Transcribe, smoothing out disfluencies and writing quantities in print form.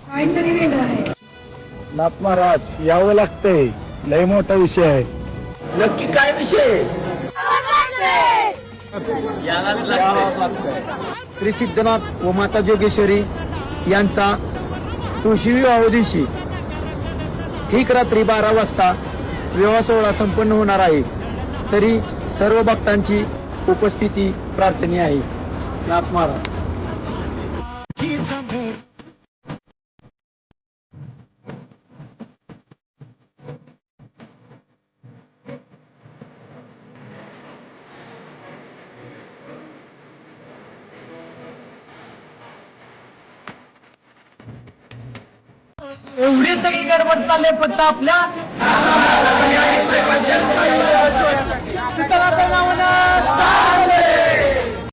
काहीतरी वेगळं आहे. नाथ महाराज यावं लागतंय, लय मोठा विषय आहे. नक्की काय विषय? श्री सिद्धनाथ व माता जोगेश्वरी यांचा तुळशी विवाह दिवशी ठीक रात्री 12 वाजता विवाह सोहळा संपन्न होणार आहे. तरी सर्व भक्तांची उपस्थिती प्रार्थनीय आहे. नाथ महाराज. एवढी सगळी गडबड चालली फक्त आपल्या